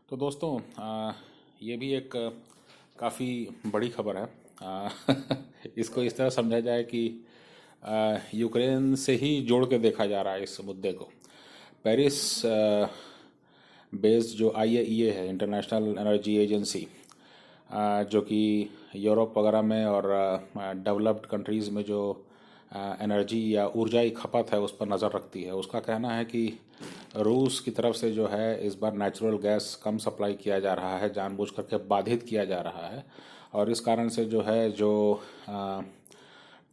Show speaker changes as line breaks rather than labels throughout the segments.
तो दोस्तों ये भी एक काफ़ी बड़ी खबर है। इसको इस तरह समझा जाए कि यूक्रेन से ही जोड़ के देखा जा रहा है इस मुद्दे को। पेरिस बेस्ड जो IAEA है, इंटरनेशनल एनर्जी एजेंसी, जो कि यूरोप वगैरह में और डेवलप्ड कंट्रीज़ में जो एनर्जी या ऊर्जा की खपत है उस पर नज़र रखती है। उसका कहना है कि रूस की तरफ से जो है इस बार नेचुरल गैस कम सप्लाई किया जा रहा है, जानबूझ करके बाधित किया जा रहा है। और इस कारण से जो है जो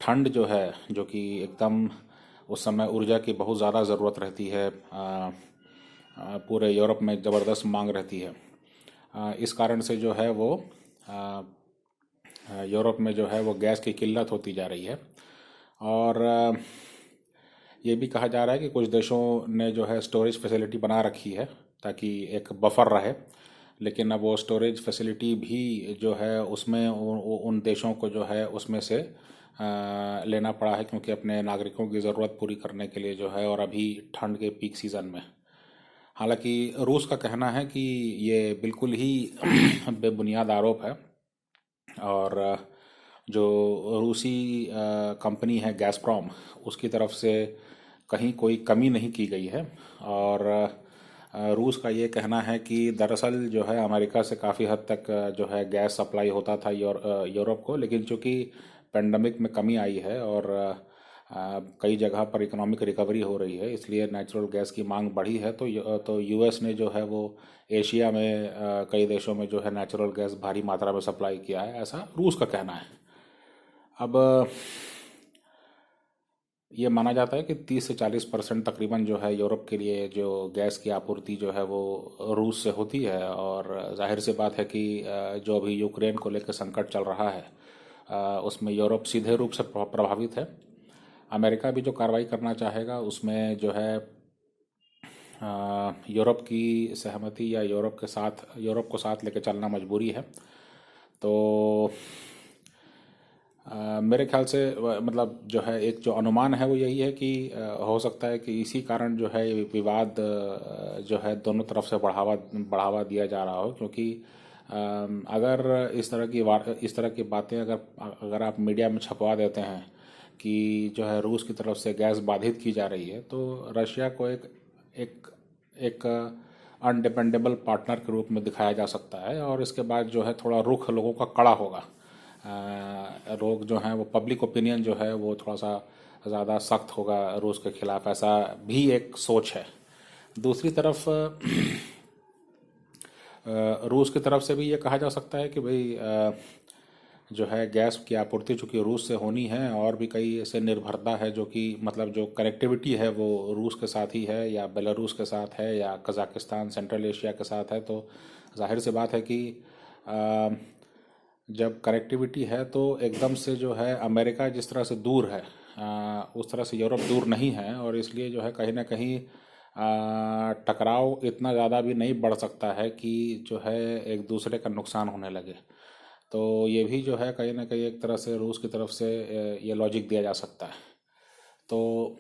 ठंड जो है, जो कि एकदम उस समय ऊर्जा की बहुत ज़्यादा ज़रूरत रहती है, पूरे यूरोप में ज़बरदस्त मांग रहती है। इस कारण से जो है वो यूरोप में जो है वो गैस की किल्लत होती जा रही है। और ये भी कहा जा रहा है कि कुछ देशों ने जो है स्टोरेज फैसिलिटी बना रखी है ताकि एक बफर रहे। लेकिन अब वो स्टोरेज फैसिलिटी भी जो है उसमें उन देशों को जो है उसमें से लेना पड़ा है, क्योंकि अपने नागरिकों की ज़रूरत पूरी करने के लिए जो है, और अभी ठंड के पीक सीज़न में। हालांकि रूस का कहना है कि ये बिल्कुल ही बेबुनियाद आरोप है। और जो रूसी कंपनी है गैसप्रॉम, उसकी तरफ से कहीं कोई कमी नहीं की गई है। और रूस का ये कहना है कि दरअसल जो है अमेरिका से काफ़ी हद तक जो है गैस सप्लाई होता था यूरोप को, लेकिन चूंकि पेंडेमिक में कमी आई है और कई जगह पर इकोनॉमिक रिकवरी हो रही है, इसलिए नेचुरल गैस की मांग बढ़ी है। तो यूएस ने जो है वो एशिया में कई देशों में जो है नेचुरल गैस भारी मात्रा में सप्लाई किया है, ऐसा रूस का कहना है। अब ये माना जाता है कि 30 से 40% तकरीबन जो है यूरोप के लिए जो गैस की आपूर्ति जो है वो रूस से होती है। और जाहिर सी बात है कि जो अभी यूक्रेन को लेकर संकट चल रहा है, उसमें यूरोप सीधे रूप से प्रभावित है। अमेरिका भी जो कार्रवाई करना चाहेगा उसमें जो है यूरोप की सहमति या यूरोप को साथ लेकर चलना मजबूरी है। तो मेरे ख्याल से मतलब जो है एक जो अनुमान है वो यही है कि हो सकता है कि इसी कारण जो है ये विवाद जो है दोनों तरफ से बढ़ावा दिया जा रहा हो। क्योंकि अगर इस तरह की बातें अगर अगर आप मीडिया में छपवा देते हैं कि जो है रूस की तरफ से गैस बाधित की जा रही है, तो रशिया को एक एक अनडिपेंडेबल पार्टनर के रूप में दिखाया जा सकता है। और इसके बाद जो है थोड़ा रुख लोगों का कड़ा होगा। लोग जो हैं वो पब्लिक ओपिनियन जो है वो थोड़ा सा ज़्यादा सख्त होगा रूस के खिलाफ, ऐसा भी एक सोच है। दूसरी तरफ रूस की तरफ से भी ये कहा जा सकता है कि भाई जो है गैस की आपूर्ति चूँकि रूस से होनी है, और भी कई ऐसे निर्भरता है जो कि मतलब जो कनेक्टिविटी है वो रूस के साथ ही है, या बेलारूस के साथ है, या कज़ाकिस्तान सेंट्रल एशिया के साथ है। तो जाहिर सी बात है कि जब कनेक्टिविटी है तो एकदम से जो है अमेरिका जिस तरह से दूर है, उस तरह से यूरोप दूर नहीं है। और इसलिए जो है कहीं ना कहीं टकराव इतना ज़्यादा भी नहीं बढ़ सकता है कि जो है एक दूसरे का नुकसान होने लगे। तो ये भी जो है कहीं ना कहीं एक तरह से रूस की तरफ से ये लॉजिक दिया जा सकता है। तो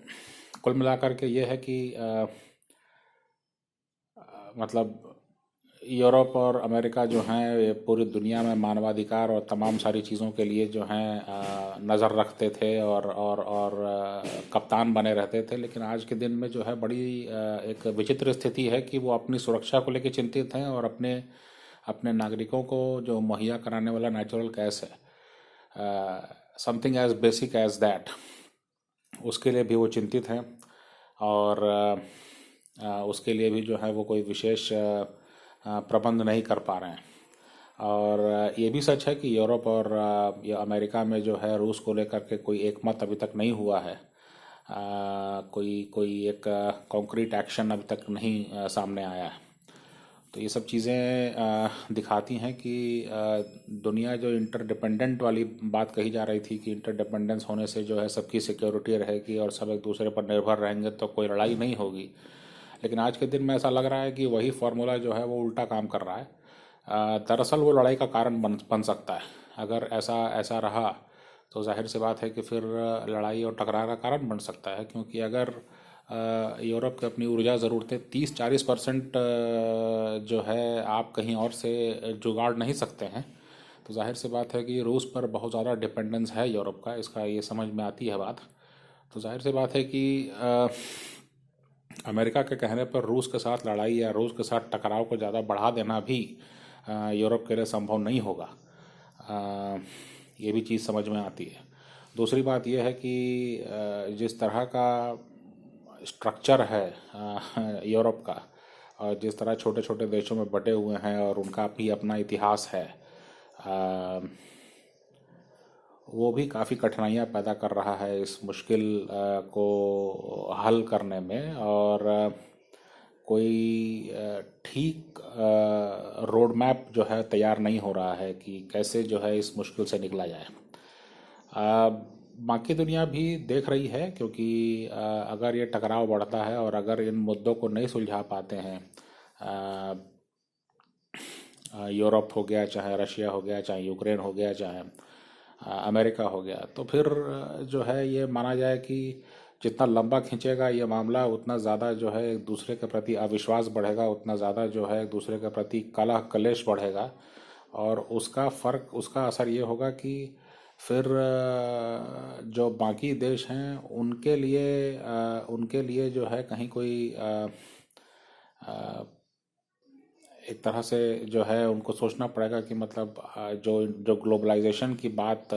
कुल मिलाकर के ये है कि मतलब यूरोप और अमेरिका जो हैं ये पूरी दुनिया में मानवाधिकार और तमाम सारी चीज़ों के लिए जो हैं नज़र रखते थे और कप्तान बने रहते थे। लेकिन आज के दिन में जो है बड़ी एक विचित्र स्थिति है कि वो अपनी सुरक्षा को लेकर चिंतित हैं, और अपने अपने नागरिकों को जो मुहैया कराने वाला नेचुरल गैस है, something as basic as that, उसके लिए भी वो चिंतित हैं। और उसके लिए भी जो है वो कोई विशेष प्रबंध नहीं कर पा रहे हैं। और ये भी सच है कि यूरोप और या अमेरिका में जो है रूस को लेकर के कोई एकमत अभी तक नहीं हुआ है। कोई कोई एक कॉन्क्रीट एक्शन अभी तक नहीं सामने आया है। तो ये सब चीज़ें दिखाती हैं कि दुनिया जो इंटरडिपेंडेंट वाली बात कही जा रही थी कि इंटरडिपेंडेंस होने से जो है सबकी सिक्योरिटी रहेगी और सब एक दूसरे पर निर्भर रहेंगे तो कोई लड़ाई नहीं होगी। लेकिन आज के दिन में ऐसा लग रहा है कि वही फार्मूला जो है वो उल्टा काम कर रहा है। दरअसल वो लड़ाई का कारण बन सकता है। अगर ऐसा ऐसा रहा तो जाहिर सी बात है कि फिर लड़ाई और टकराव का कारण बन सकता है। क्योंकि अगर यूरोप की अपनी ऊर्जा ज़रूरतें 30-40% जो है आप कहीं और से जुगाड़ नहीं सकते हैं। तो जाहिर सी बात है कि रूस पर बहुत ज़्यादा डिपेंडेंस है यूरोप का, इसका ये समझ में आती है बात। तो जाहिर सी बात है कि अमेरिका के कहने पर रूस के साथ लड़ाई या रूस के साथ टकराव को ज़्यादा बढ़ा देना भी यूरोप के लिए संभव नहीं होगा। ये भी चीज़ समझ में आती है। दूसरी बात यह है कि जिस तरह का स्ट्रक्चर है यूरोप का, और जिस तरह छोटे छोटे देशों में बटे हुए हैं और उनका भी अपना इतिहास है, वो भी काफ़ी कठिनाइयाँ पैदा कर रहा है इस मुश्किल को हल करने में। और कोई ठीक रोड मैप जो है तैयार नहीं हो रहा है कि कैसे जो है इस मुश्किल से निकला जाए। बाकी दुनिया भी देख रही है, क्योंकि अगर ये टकराव बढ़ता है और अगर इन मुद्दों को नहीं सुलझा पाते हैं, यूरोप हो गया, चाहे रशिया हो गया, चाहे यूक्रेन हो गया, चाहे अमेरिका हो गया, तो फिर जो है ये माना जाए कि जितना लंबा खींचेगा ये मामला, उतना ज़्यादा जो है एक दूसरे के प्रति अविश्वास बढ़ेगा, उतना ज़्यादा जो है एक दूसरे के प्रति कलह कलेश बढ़ेगा। और उसका असर ये होगा कि फिर जो बाकी देश हैं उनके लिए जो है कहीं कोई एक तरह से जो है उनको सोचना पड़ेगा कि मतलब जो जो ग्लोबलाइजेशन की बात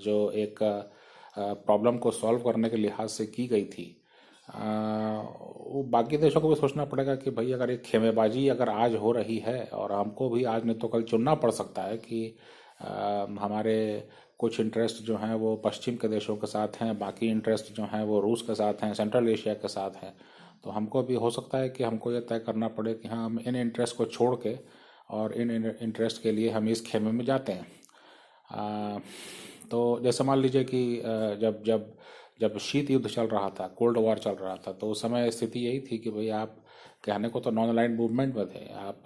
जो एक प्रॉब्लम को सॉल्व करने के लिहाज से की गई थी, वो बाकी देशों को भी सोचना पड़ेगा कि भाई अगर एक खेमेबाजी अगर आज हो रही है, और हमको भी आज नहीं तो कल चुनना पड़ सकता है कि हमारे कुछ इंटरेस्ट जो हैं वो पश्चिम के देशों के साथ हैं, बाकी इंटरेस्ट जो हैं वो रूस के साथ हैं, सेंट्रल एशिया के साथ हैं। तो हमको भी हो सकता है कि हमको ये तय करना पड़े कि हाँ, हम इन इंटरेस्ट को छोड़ के और इन इंटरेस्ट के लिए हम इस खेमे में जाते हैं। तो जैसे मान लीजिए कि जब जब जब शीत युद्ध चल रहा था, कोल्ड वॉर चल रहा था, तो उस समय स्थिति यही थी कि भाई आप कहने को तो नॉन अलाइंड मूवमेंट में थे, आप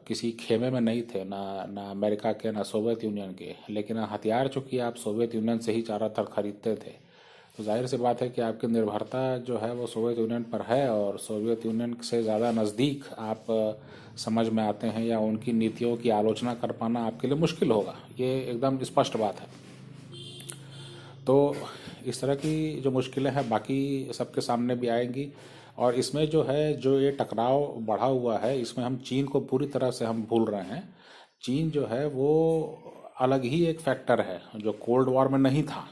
किसी खेमे में नहीं थे, ना अमेरिका के, ना सोवियत यूनियन के, लेकिन हथियार चूंकि आप सोवियत यूनियन से ही ज़्यादातर खरीदते थे, तो जाहिर सी बात है कि आपकी निर्भरता जो है वो सोवियत यूनियन पर है, और सोवियत यूनियन से ज़्यादा नज़दीक आप समझ में आते हैं या उनकी नीतियों की आलोचना कर पाना आपके लिए मुश्किल होगा, ये एकदम स्पष्ट बात है। तो इस तरह की जो मुश्किलें हैं बाकी सबके सामने भी आएंगी, और इसमें जो है जो ये टकराव बढ़ा हुआ है, इसमें हम चीन को पूरी तरह से हम भूल रहे हैं। चीन जो है वो अलग ही एक फैक्टर है जो कोल्ड वॉर में नहीं था।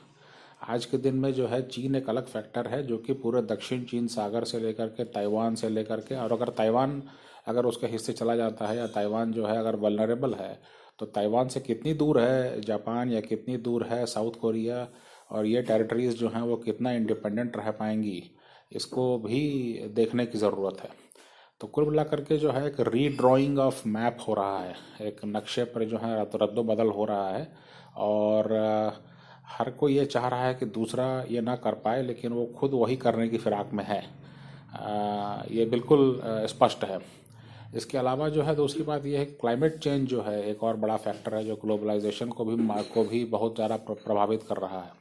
आज के दिन में जो है चीन एक अलग फैक्टर है जो कि पूरे दक्षिण चीन सागर से लेकर के ताइवान से लेकर के, और अगर ताइवान अगर उसके हिस्से चला जाता है, या ताइवान जो है अगर वल्नरेबल है, तो ताइवान से कितनी दूर है जापान, या कितनी दूर है साउथ कोरिया, और ये टेरिटरीज जो हैं वो कितना इंडिपेंडेंट रह पाएंगी, इसको भी देखने की ज़रूरत है। तो कुल मिला करके जो है एक रीड्राइंग ऑफ मैप हो रहा है, एक नक्शे पर जो है रद्दो बदल हो रहा है, और हर कोई ये चाह रहा है कि दूसरा ये ना कर पाए, लेकिन वो खुद वही करने की फिराक में है। ये बिल्कुल स्पष्ट है। इसके अलावा जो है दूसरी बात यह है कि क्लाइमेट चेंज जो है एक और बड़ा फैक्टर है जो ग्लोबलाइजेशन को भी बहुत ज़्यादा प्रभावित कर रहा है।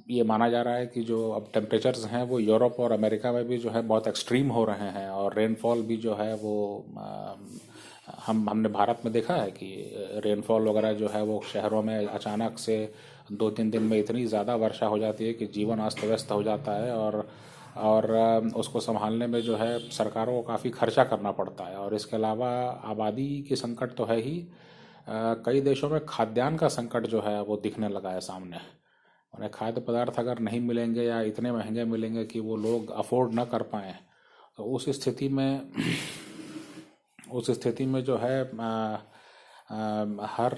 ये माना जा रहा है कि जो अब टेम्परेचर्स हैं वो यूरोप और अमेरिका में भी जो है बहुत एक्सट्रीम हो रहे हैं, और रेनफॉल भी जो है वो हमने भारत में देखा है कि रेनफॉल वगैरह जो है वो शहरों में अचानक से 2-3 दिन में इतनी ज़्यादा वर्षा हो जाती है कि जीवन अस्त व्यस्त हो जाता है, और उसको संभालने में जो है सरकारों को काफ़ी खर्चा करना पड़ता है। और इसके अलावा आबादी की संकट तो है ही, कई देशों में खाद्यान्न का संकट जो है वो दिखने लगा है सामने। उन्हें खाद्य पदार्थ अगर नहीं मिलेंगे या इतने महंगे मिलेंगे कि वो लोग अफोर्ड ना कर पाएँ, तो उस स्थिति में जो है हर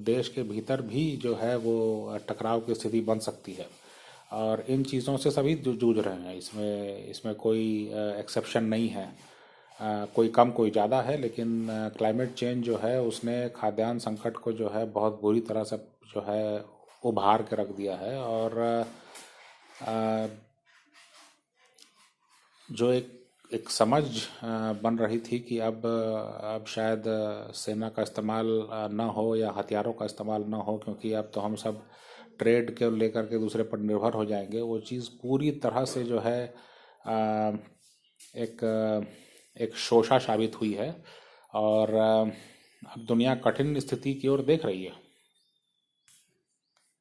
देश के भीतर भी जो है वो टकराव की स्थिति बन सकती है, और इन चीज़ों से सभी जूझ रहे हैं। इसमें कोई एक्सेप्शन नहीं है, कोई कम कोई ज़्यादा है, लेकिन क्लाइमेट चेंज जो है उसने खाद्यान्न संकट को जो है बहुत बुरी तरह से जो है उभार के रख दिया है। और जो एक समझ बन रही थी कि अब शायद सेना का इस्तेमाल ना हो या हथियारों का इस्तेमाल ना हो, क्योंकि अब तो हम सब ट्रेड के लेकर के दूसरे पर निर्भर हो जाएंगे, वो चीज़ पूरी तरह से जो है आ, एक एक शोषा साबित हुई है। और अब दुनिया कठिन स्थिति की ओर देख रही है।